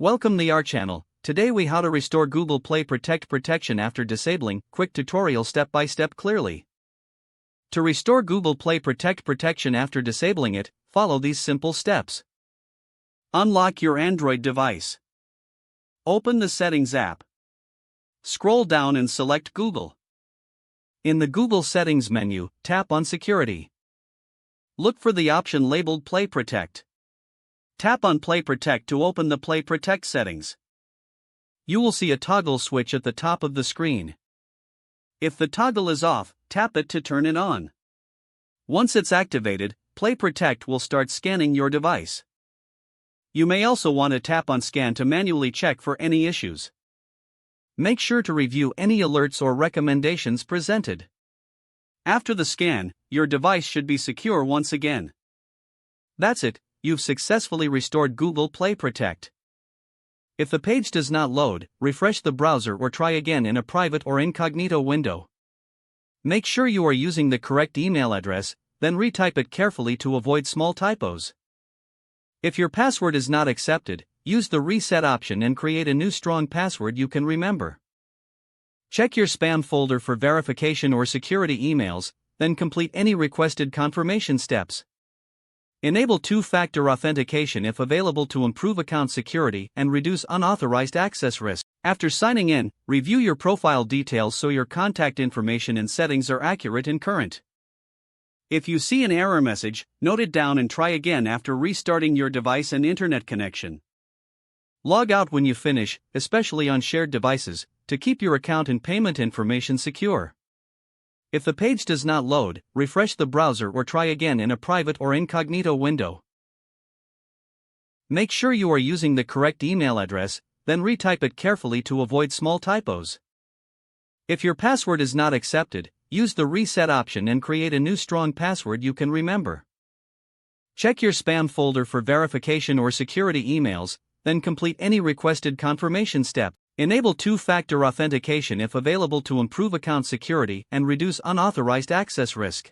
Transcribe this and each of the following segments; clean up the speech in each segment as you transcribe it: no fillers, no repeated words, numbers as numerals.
Welcome to our channel. Today we how to restore Google Play Protect protection after disabling. Quick tutorial step by step clearly. To restore Google Play Protect protection after disabling it, follow these simple steps. Unlock your Android device. Open the Settings app. Scroll down and select Google. In the Google Settings menu, tap on Security. Look for the option labeled Play Protect. Tap on Play Protect to open the Play Protect settings. You will see a toggle switch at the top of the screen. If the toggle is off, tap it to turn it on. Once it's activated, Play Protect will start scanning your device. You may also want to tap on Scan to manually check for any issues. Make sure to review any alerts or recommendations presented. After the scan, your device should be secure once again. That's it. You've successfully restored Google Play Protect. If the page does not load, refresh the browser or try again in a private or incognito window. Make sure you are using the correct email address, then retype it carefully to avoid small typos. If your password is not accepted, use the reset option and create a new strong password you can remember. Check your spam folder for verification or security emails, then complete any requested confirmation steps. Enable two-factor authentication if available to improve account security and reduce unauthorized access risk. After signing in, review your profile details so your contact information and settings are accurate and current. If you see an error message, note it down and try again after restarting your device and internet connection. Log out when you finish, especially on shared devices, to keep your account and payment information secure. If the page does not load, refresh the browser or try again in a private or incognito window. Make sure you are using the correct email address, then retype it carefully to avoid small typos. If your password is not accepted, use the reset option and create a new strong password you can remember. Check your spam folder for verification or security emails, then complete any requested confirmation step. Enable two-factor authentication if available to improve account security and reduce unauthorized access risk.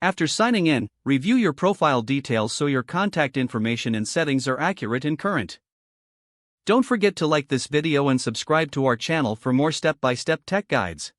After signing in, review your profile details so your contact information and settings are accurate and current. Don't forget to like this video and subscribe to our channel for more step-by-step tech guides.